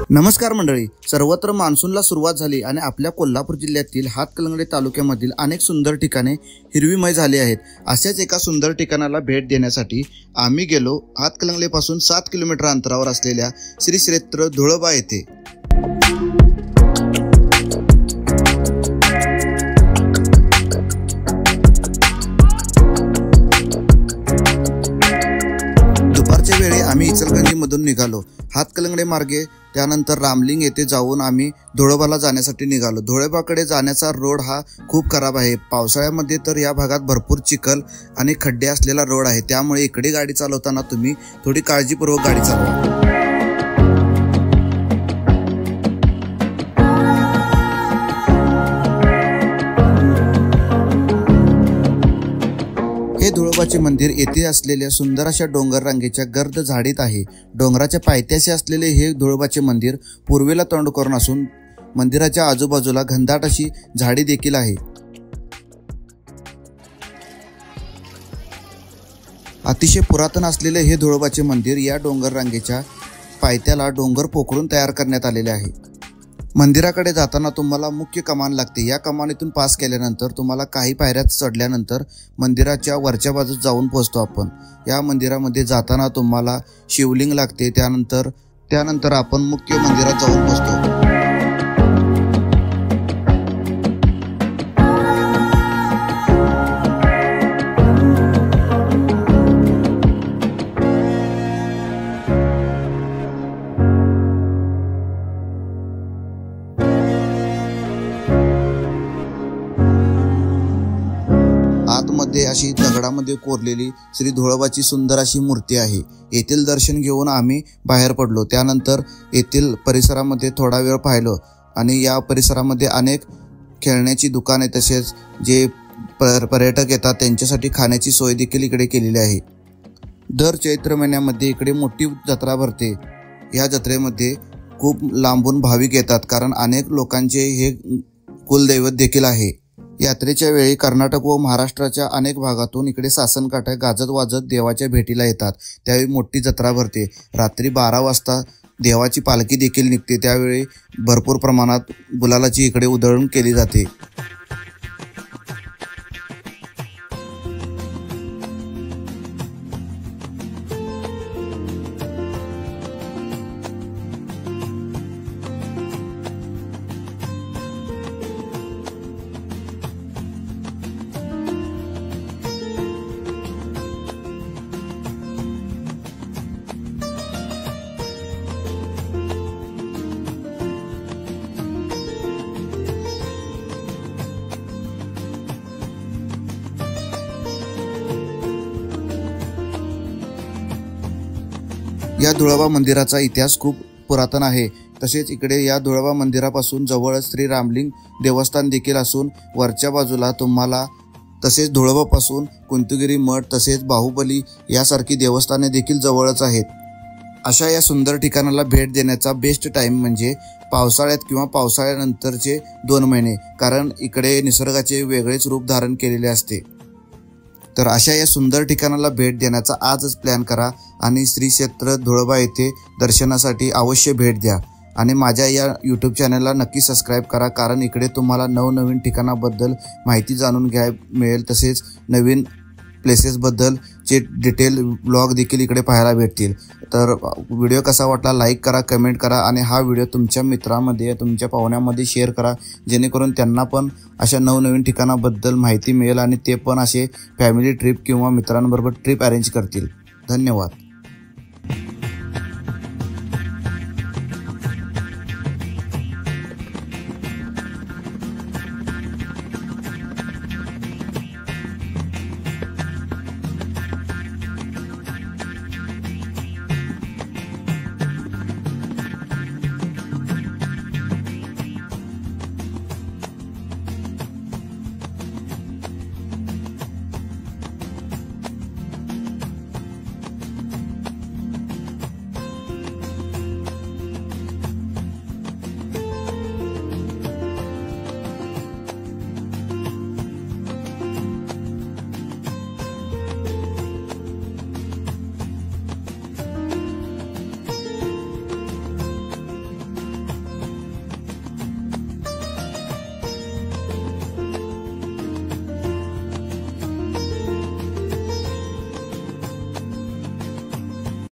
नमस्कार मंडळी, सर्वत्र मान्सूनला सुरुवात झाली आणि आपल्या कोल्हापूर जिल्ह्यातील हातकणंगले तालुक्यामधील अनेक सुंदर ठिकाणे हिरवीमय झाली आहेत। अशाच एका सुंदर ठिकाणाला भेट देण्यासाठी आम्ही गेलो हातकणंगलेपासून 7 किलोमीटर अंतरावर असलेल्या श्री क्षेत्र धुळोबा येथे। दुपारच्या वेळी आम्ही इचलकरंजीमधून निघालो हातकणंगले मार्गे, त्यानंतर रामलिंग येथे जाऊन आम्ही धुळोबाला जाण्यासाठी निघालो। धुळोबाकडे जाण्याचा रोड हा खूप खराब आहे। पावसाळ्यामध्ये तर या भागात भरपूर चिखल आणि खड्डे असलेला रोड आहे, त्यामुळे इकडे गाडी चालवताना तुम्ही थोडी काळजीपूर्वक गाडी चालवा। हे धुळोबाचे मंदिर येथे असलेल्या सुंदर अशा डोंगर रांगेच्या गर्द झाडीत आहे। डोंगराच्या पायथ्याशी असलेले हे धुळोबाचे मंदिर पूर्वेला तोंड करून असून मंदिराच्या आजूबाजूला घनदाट अशी झाडी देखील आहे। अतिशय पुरातन असलेले हे धुळोबाचे मंदिर या डोंगर रांगेच्या पायथ्याला डोंगर पोखरून तयार करण्यात आलेले आहे। मंदिराकडे जाताना तुम्हाला मुख्य कमान लागते। या कमानीतून पास केल्यानंतर तुम्हाला काही पायऱ्या चढल्यानंतर मंदिराच्या वरच्या बाजूस जाऊन पोहोचतो आपण। या मंदिरामध्ये जाताना तुम्हाला शिवलिंग लागते, त्यानंतर आपण मुख्य मंदिरात जाऊन पोहोचतो। आतमध्ये अशी दगडामध्ये कोरलेली श्री धुळोबाची सुंदर अशी मूर्ती आहे। येथील दर्शन घेऊन आम्ही बाहेर पडलो। त्यानंतर येथील परिसरामध्ये थोडा वेळ पाहिलो आणि या परिसरामध्ये अनेक खेळण्याची दुकाने तसेच जे पर्यटक येतात त्यांच्यासाठी खाण्याची सोय देखील इकडे केलेली आहे। दर चैत्र महिन्यामध्ये इकडे मोठी जत्रा भरते। या जत्रेमध्ये खूप लांबून भाविक येतात, कारण अनेक लोकांचे हे कुलदैवत देखील आहे। यात्रेच्या वेळी कर्नाटक व महाराष्ट्राच्या अनेक भागातून इकडे सासनकाठ्या गाजत वाजत देवाच्या भेटीला येतात। त्यावेळी मोठी जत्रा भरते। रात्री 12 वाजता देवाची पालखी देखील निघते। त्यावेळी भरपूर प्रमाणात गुलालाची इकडे उधळण केली जाते। या धुळोबा मंदिराचा इतिहास खूप पुरातन आहे। तसेच इकडे या धुळोबा मंदिरापासून जवळच श्री रामलिंग देवस्थान देखील असून वरच्या बाजूला तुम्हाला तसेच धुळोबापासून कुंतगिरी मठ तसेच बाहुबली यासारखी देवस्थाने देखील जवळच आहेत। अशा या सुंदर ठिकाणाला भेट देण्याचा बेस्ट टाइम म्हणजे पावसाळ्यात किंवा पावसाळ्यानंतरचे 2 महिने, कारण इकडे निसर्गाचे वेगळेच रूप धारण केलेले असते। तर अशा या सुंदर ठिकाणाला भेट देण्याचा आजच प्लॅन करा आणि श्री क्षेत्र धुळोबा येथे दर्शनासाठी अवश्य भेट द्या आणि माझ्या या यूट्यूब चॅनलला नक्की सबस्क्राईब करा, कारण इकडे तुम्हाला नवनवीन ठिकाणाबद्दल माहिती जाणून घ्यायला मिळेल। तसेच नवीन प्लेसेसबद्दलचे डिटेल ब्लॉग देखील इकडे पाहायला भेटतील। तर व्हिडिओ कसा वाटला लाईक करा, कमेंट करा आणि हा व्हिडिओ तुमच्या मित्रांमध्ये तुमच्या पाहुण्यामध्ये शेअर करा, जेणेकरून त्यांना पण अशा नवनवीन ठिकाणाबद्दल माहिती मिळेल आणि ते पण असे फॅमिली ट्रिप किंवा मित्रांबरोबर ट्रिप अरेंज करतील। धन्यवाद।